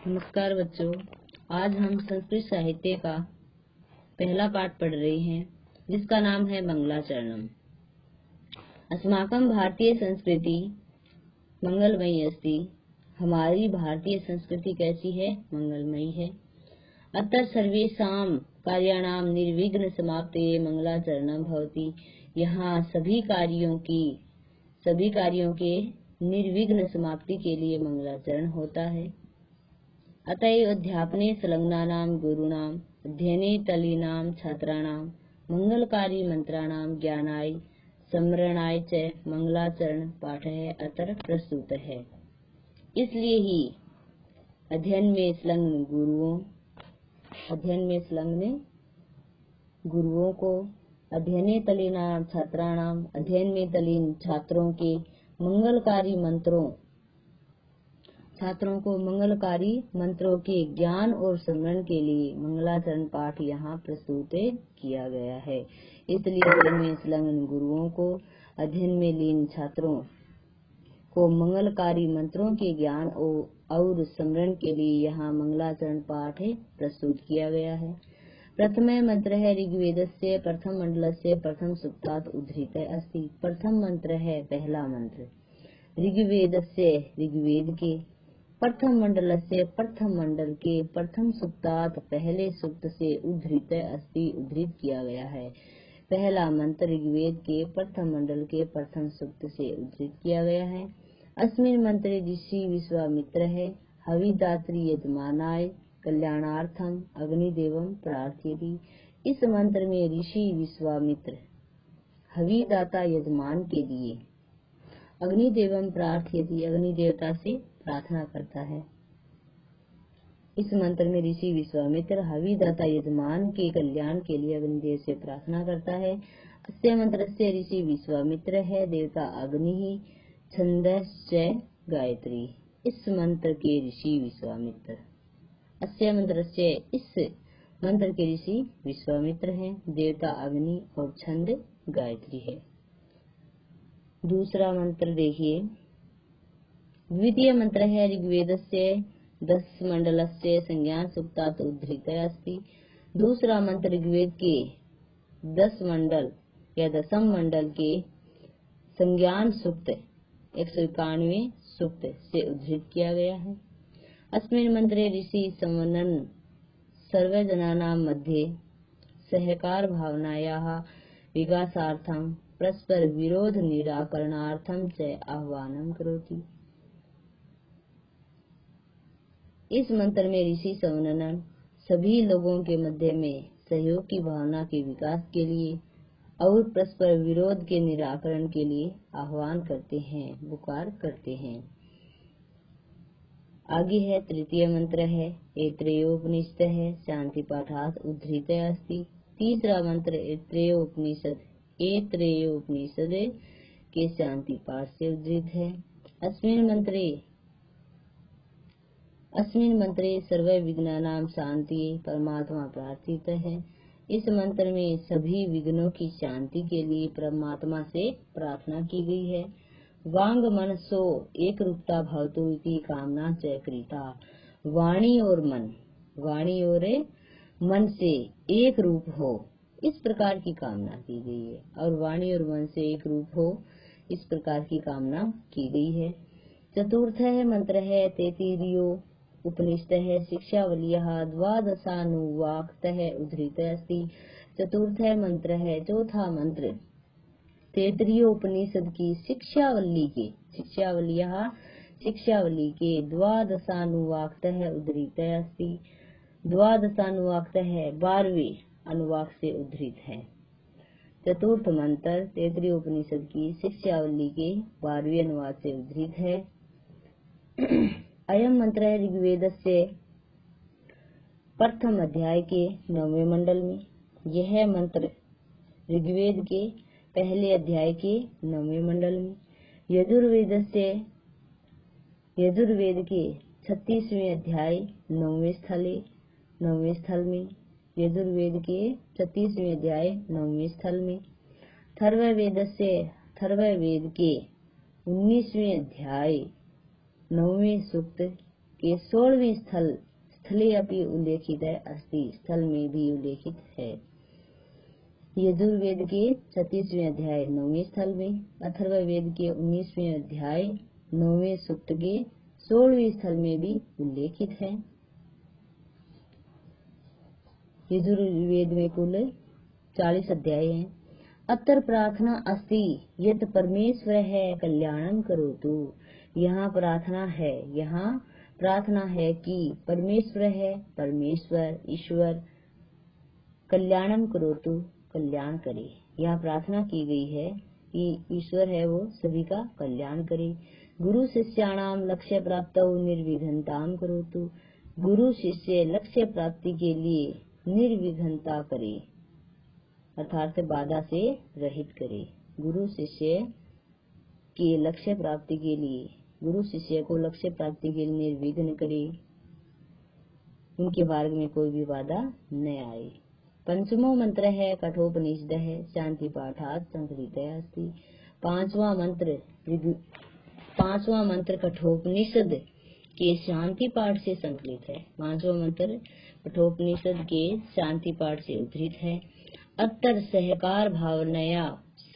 नमस्कार बच्चों, आज हम संस्कृत साहित्य का पहला पाठ पढ़ रहे हैं जिसका नाम है मंगलाचरणम। अस्माकं भारतीय संस्कृति मंगलमयी अस्ति। हमारी भारतीय संस्कृति कैसी है? मंगलमयी है। अतः सर्वेषां कार्याणां निर्विघ्न समाप्तये मंगलाचरणम भवति। यहाँ सभी कार्यों के निर्विघ्न समाप्ति के लिए मंगलाचरण होता है। अतएव अध्यापने संलग्नानां गुरूणां अध्ययने तल्लीनां छात्राणां मंगलकारी मंत्राणां ज्ञानाय स्मरणाय च मंगलाचरण पाठः अत्र प्रस्तुतः है। इसलिए ही अध्ययन में संलग्न गुरुओं को अध्ययने तल्लीनां छात्राणां अध्ययन में तल्लीन छात्रों को मंगलकारी मंत्रों के ज्ञान और स्मरण के लिए मंगलाचरण पाठ यहाँ प्रस्तुत किया गया है। इसलिए अध्ययन में संलग्न गुरुओं को अध्ययन में लीन छात्रों को मंगलकारी मंत्रों के ज्ञान और स्मरण के लिए यहाँ मंगलाचरण पाठ प्रस्तुत किया गया है। प्रथम मंत्र है ऋग्वेदस्य प्रथम मंडलस्य प्रथम सूक्तात् उद्धृत अस्ति। प्रथम मंत्र है पहला मंत्र ऋग्वेदस्य ऋग्वेद के, प्रथम मंडल से प्रथम मंडल के, प्रथम सूक्तात् पहले सूक्त से उद्धृत अस्ति उद्धृत किया गया है। पहला मंत्र ऋग्वेद के प्रथम मंडल के प्रथम सूक्त से उद्धृत किया गया है। अस्मिन् मंत्रे ऋषि विश्वामित्र है हविदात्री यजमानाय कल्याणार्थम अग्निदेवम प्रार्थयति। इस मंत्र में ऋषि विश्वामित्र हविदाता यजमान के लिए अग्निदेवम प्रार्थयति अग्नि देवता से प्रार्थना करता है। इस मंत्र में ऋषि विश्वामित्र हविदाता यजमान के कल्याण के लिए अग्निदेव से प्रार्थना करता है। अस्य मंत्र से ऋषि विश्वामित्र है देवता अग्नि छंदश्च गायत्री। इस मंत्र के ऋषि विश्वामित्र अस्य मंत्र से इस मंत्र के ऋषि विश्वामित्र हैं, देवता अग्नि और छंद गायत्री है। दूसरा मंत्र देखिए, द्वितीय मंत्र है ऋग्वेदस्य 10 मंडलस्य संज्ञान सूक्तात् उद्धृत अस्ति। दूसरा मंत्र ऋग्वेद के 10 मंडल या 10म मंडल के संज्ञान सूक्त 191वें सूक्त से उद्धृत किया गया है। अस्मिन् मंत्रे ऋषि संवनन सर्वजनानां मध्ये सहकार भावनायाः विकासार्थं परस्पर विरोध निराकरणार्थं च आह्वानं करोति। इस मंत्र में ऋषि संवनन सभी लोगों के मध्य में सहयोग की भावना के विकास के लिए और परस्पर विरोध के निराकरण के लिए आह्वान करते हैं, पुकार करते हैं। आगे है तृतीय मंत्र है ऐत्रेयोपनिषद है शांति पाठात् उद्धृत अस्ति। तीसरा मंत्र ऐत्रेयोपनिषद के शांति पाठ से उद्धृत है। अस्मिन् मंत्रे सर्व विघ्नानां शांति परमात्मा प्रार्थित है। इस मंत्र में सभी विघ्नों की शांति के लिए परमात्मा से प्रार्थना की गई है। वांग मनसो एक रूपता भवतु इति कामना च कृता। वाणी और मन से एक रूप हो इस प्रकार की कामना की गई है, और वाणी और मन से एक रूप हो इस प्रकार की कामना की गई है। चतुर्थ मंत्र है तैत्तिरीयो उपनिषद है शिक्षावल्यः द्वादशानुवाक्तः उद्धृत अस्ति। चतुर्थ मंत्र है चौथा मंत्र तैत्तिरीय उपनिषद की शिक्षावली के द्वादशानुवाक्तः उद्धृत अस्ति। द्वादशानुवाक्तः 12वें अनुवाक से उद्धृत है। चतुर्थ मंत्र तैत्तिरीय उपनिषद की शिक्षावली के 12वें अनुवाक से उद्धृत है। अयम मंत्र है ऋग्वेदस्य प्रथम अध्याय के 9वें मंडल में। यह मंत्र ऋग्वेद के पहले अध्याय के 9वें मंडल में। यजुर्वेद के 36वें अध्याय 9वें स्थल में। यजुर्वेद के 36वें अध्याय 9वें स्थल में। थर्ववेद के 19वें अध्याय 9वें सूक्त के 16वें स्थले अपि उल्लेखित है अस्ति, स्थल में भी उल्लेखित है। यजुर्वेद के 36वें अध्याय 9वें स्थल में, अथर्ववेद के 19वें अध्याय 9वें सूक्त के 16वें स्थल में भी उल्लेखित है। यजुर्वेद में कुल 40 अध्याय हैं। अत्र प्रार्थना अस्ति यत् परमेश्वर है कल्याणम करोतु। यहाँ प्रार्थना है कि परमेश्वर है, परमेश्वर ईश्वर कल्याणम करोतु, कल्याण करे। यहाँ प्रार्थना की गई है कि ईश्वर है वो सभी का कल्याण करे। गुरु शिष्याणाम लक्ष्य प्राप्तौ निर्विघ्नताम करोतु। गुरु शिष्य लक्ष्य प्राप्ति के लिए निर्विघ्नता करे, अर्थात बाधा से रहित करे। गुरु शिष्य के लक्ष्य प्राप्ति के लिए, गुरु शिष्य को लक्ष्य प्राप्ति के लिए निर्विघ्न करे, उनके मार्ग में कोई भी बाधा न आए। पंचमो मंत्र है कठोपनिषद है, शांति पाठात् संस्कृत अस्ति। पांचवा मंत्र कठोपनिषद के शांति पाठ से संकलित है। पांचवा मंत्र कठोपनिषद के शांति पाठ से उद्धृत है। अत्तर सहकार भावनया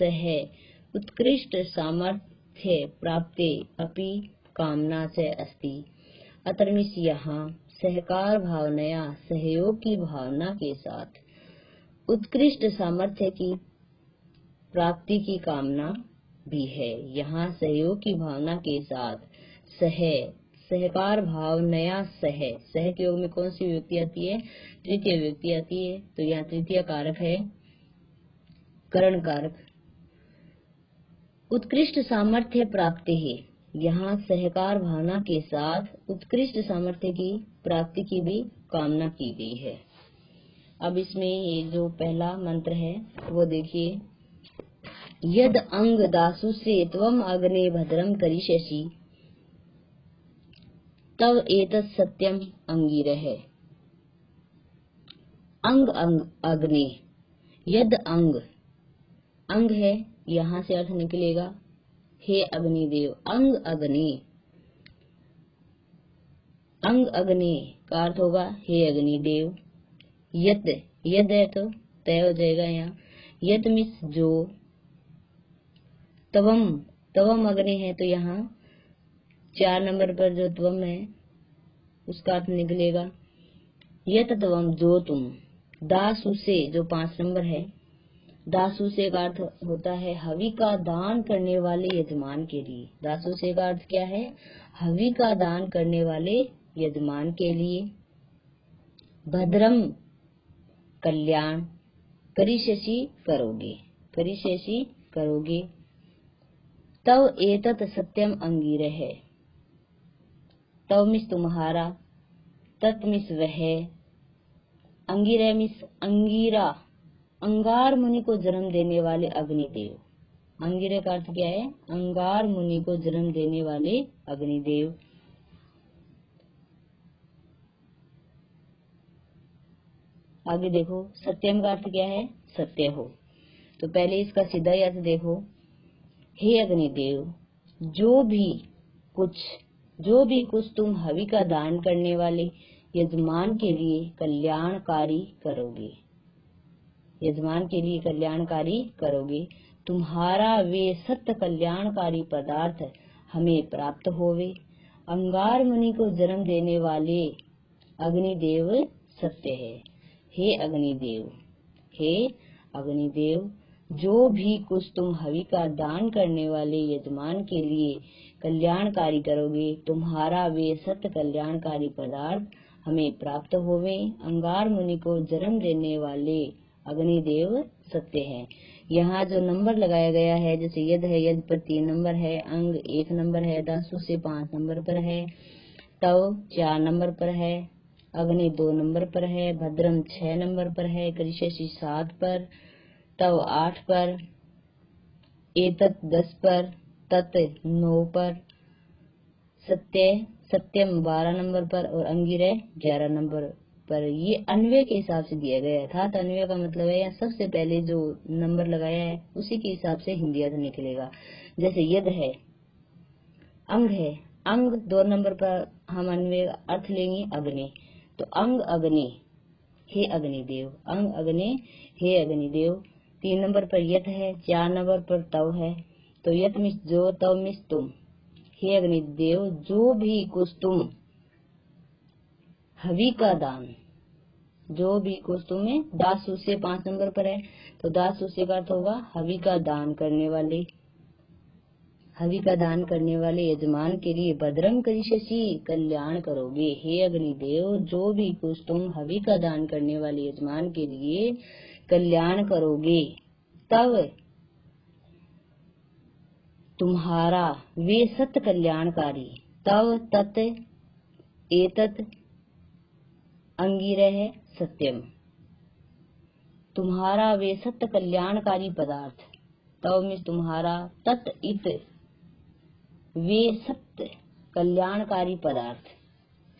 सह उत्कृष्ट सामर्थ्य प्राप्ते अपि कामना च अस्ति। अतर्मिस यहाँ सहकार भावनया सहयोग की भावना के साथ उत्कृष्ट सामर्थ्य की प्राप्ति की कामना भी है। यहाँ सहयोग की भावना के साथ सहकार भाव नया सह के योग में कौन सी विभक्ति आती है? तृतीय विभक्ति आती है। तो यहाँ तृतीय कारक है करण कारक। उत्कृष्ट सामर्थ्य प्राप्ति है, यहाँ सहकार भावना के साथ उत्कृष्ट सामर्थ्य की प्राप्ति की भी कामना की गई है। अब इसमें ये जो पहला मंत्र है वो देखिए, यद अंग दासु से त्वम अग्ने भद्रम करिष्यसि तव एतत् सत्यम अंगिरः। अंग अग्नि, यद अंग है, यहाँ से अर्थ निकलेगा हे अग्निदेव। अंग अग्नि का अर्थ होगा हे अग्निदेव। यद है तो तय हो जाएगा यहाँ। यद मिस जो, तवम अग्नि है तो यहाँ 4 नंबर पर जो त्वम है उसका अर्थ निकलेगा यत तवम जो तुम। दासु से जो 5 नंबर है, दासु से का अर्थ होता है हवि का दान करने वाले यजमान के लिए। दासु से का अर्थ क्या है? हवि का दान करने वाले यजमान के लिए। भद्रम कल्याण, करिष्यसि करोगे। तव एतत् सत्यम अंगिरः, तव मिस तुम्हारा, तत् मिस वह, अंगिरह मिस अंगिरा, अंगार मुनि को जन्म देने वाले अग्निदेव। अंगिरह का अर्थ क्या है? अंगार मुनि को जन्म देने वाले अग्निदेव। आगे देखो, सत्यम का अर्थ क्या है? सत्य हो। तो पहले इसका सीधा अर्थ देखो, हे अग्निदेव, जो भी कुछ तुम हवि का दान करने वाले यजमान के लिए कल्याणकारी करोगे, तुम्हारा वे सत्य कल्याणकारी पदार्थ हमें प्राप्त होवे। अंगार मुनि को जन्म देने वाले अग्निदेव सत्य है। हे अग्निदेव, जो भी कुछ तुम हवि का दान करने वाले यजमान के लिए कल्याणकारी करोगे, तुम्हारा वे सत्य कल्याणकारी पदार्थ हमें प्राप्त होवे। अंगार मुनि को जन्म देने वाले अग्निदेव सत्य है। यहाँ जो नंबर लगाया गया है, जैसे यद है, यद पर 3 नंबर है, अंग 1 नंबर है, दासु से 5 नंबर पर है, तव 4 नंबर पर है, अग्नि 2 नंबर पर है, भद्रम 6 नंबर पर है, करिष्यसि 7 पर, तव 8 पर, एतत् 10 पर, तत् 9 पर, सत्यम 12 नंबर पर और अंगिरह 11 नंबर पर। ये अन्वय के हिसाब से दिया गया था। अन्वय का मतलब है यहाँ सबसे पहले जो नंबर लगाया है उसी के हिसाब से हिंदी अर्थ निकलेगा। जैसे यद है, अंग 2 नंबर पर हम अन्वय अर्थ लेंगे अग्नि, तो अंग अग्नि हे अग्निदेव, अंग अग्नि हे अग्निदेव। 3 नंबर पर यत है, 4 नंबर पर तव है, तो यत मिस जो, तव मिस तुम। हे अग्निदेव, जो भी कुछ तुम हवि का दान, जो भी कुछ तुम्हें, दासु से 5 नंबर पर है, तो दासु से का अर्थ होगा हवि का दान करने वाले, हवि का दान करने वाले यजमान के लिए भद्रम करिष्यसि, कल्याण करोगे। हे अग्निदेव, जो भी कुछ तुम हवि का दान करने वाले यजमान के लिए कल्याण करोगे, तब तुम्हारा वे सत्य कल्याणकारी, तव तत् एतत् अंगिरह सत्यम, तुम्हारा वे सत्य कल्याणकारी पदार्थ, तव में तुम्हारा, तत् इत वे सत्य कल्याणकारी पदार्थ,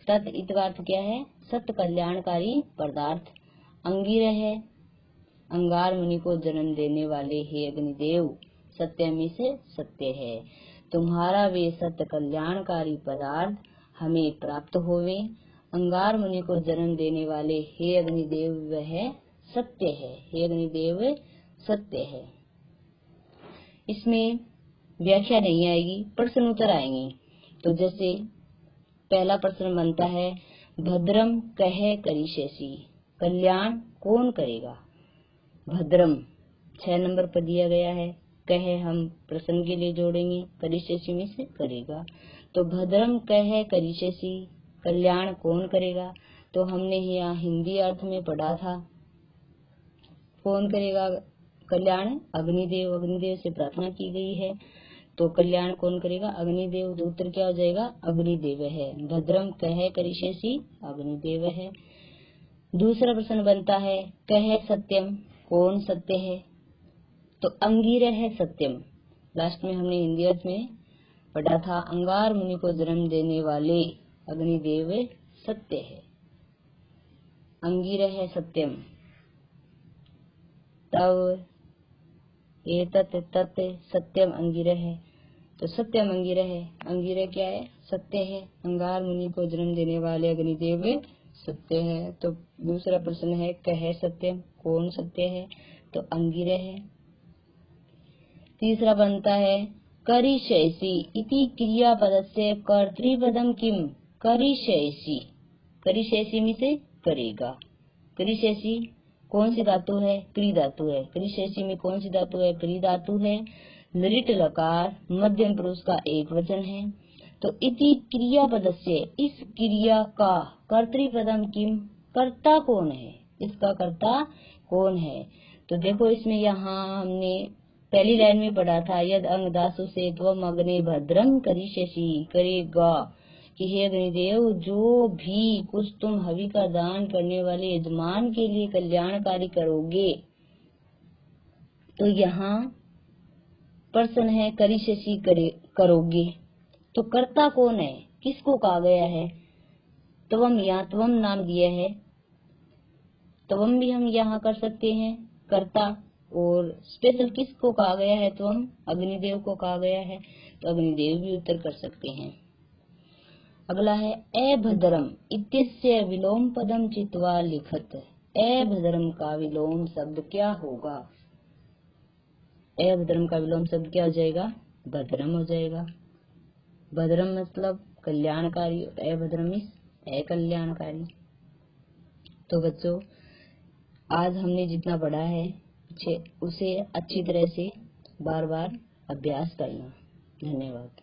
तत् इत का अर्थ क्या है, सत्य कल्याणकारी पदार्थ। अंगिरह है, अंगार मुनि को जन्म देने वाले हे अग्निदेव, सत्यमी से सत्य है, तुम्हारा वे सत्य कल्याणकारी पदार्थ हमें प्राप्त होवे। अंगार मुनि को जन्म देने वाले हे अग्निदेव वह सत्य है, हे अग्निदेव सत्य है। इसमें व्याख्या नहीं आएगी, प्रश्न उत्तर आएंगे। तो जैसे पहला प्रश्न बनता है, भद्रम कह करिष्यसि, कल्याण कौन करेगा। भद्रम 6 नंबर पर दिया गया है, कहे हम प्रश्न के लिए जोड़ेंगे, करिष्यसि में से करेगा, तो भद्रम कह करिष्यसि, कल्याण कौन करेगा। तो हमने यहाँ हिंदी अर्थ में पढ़ा था, कौन करेगा कल्याण, अग्निदेव, अग्निदेव से प्रार्थना की गई है, तो कल्याण कौन करेगा, अग्निदेव। तो उत्तर क्या हो जाएगा, अग्निदेव है। भद्रम कह करिष्यसि, अग्निदेव है। दूसरा प्रश्न बनता है, कह सत्यम, कौन सत्य है, तो अंगिरह है सत्यम। लास्ट में हमने हिंदी अर्थ में पढ़ा था, अंगार मुनि को जन्म देने वाले अग्निदेव सत्य है, अंगिरह है सत्यम। तब एतत् तत् सत्यम अंगिरह है, तो सत्यम अंगिरह है, अंगिरह क्या है, सत्य है। अंगार मुनि को जन्म देने वाले अग्निदेव सत्य है। तो दूसरा प्रश्न है, कह सत्यम, कौन सत्य है, तो अंगिरह है। तीसरा बनता है, करिष्यसि इति क्रियापदस्य कर्तृपदम किम, करिष्यसि, करिष्यसि में से करेगा। करिष्यसि कौन सी धातु है, क्री धातु है। करिष्यसि में कौन सी धातु है, क्री धातु है। ललित लकार मध्यम पुरुष का एक वचन है, तो इति क्रियापदस्य, इस क्रिया का कर्तृपदम किम, कर्ता कौन है, इसका कर्ता कौन है। तो देखो इसमें यहाँ हमने पहली लाइन में पढ़ा था, यद अंग दासु से त्वम अग्नि भद्रम करिष्यसि, करेगा, कि हे अग्निदेव, जो भी कुछ तुम हवि का दान करने वाले यजमान के लिए कल्याणकारी करोगे। तो यहाँ प्रश्न है, करिष्यसि करोगे, तो कर्ता कौन है, किसको कहा गया है। त्वम, यहाँ त्वम नाम दिया है, त्वम भी हम यहाँ कर सकते हैं कर्ता, और स्पेशल किसको कहा गया है, त्वम अग्निदेव को कहा गया है, तो अग्निदेव भी उत्तर कर सकते हैं। अगला है, अभद्रम इत्यस्य विलोम पदम चित्वा लिखत, अभद्रम का विलोम शब्द क्या होगा। अभद्रम का विलोम शब्द क्या हो जाएगा, भद्रम हो जाएगा। भद्रम मतलब कल्याणकारी, अभद्रम अकल्याणकारी। तो बच्चों, आज हमने जितना पढ़ा है उसे अच्छी तरह से बार बार अभ्यास करना। धन्यवाद।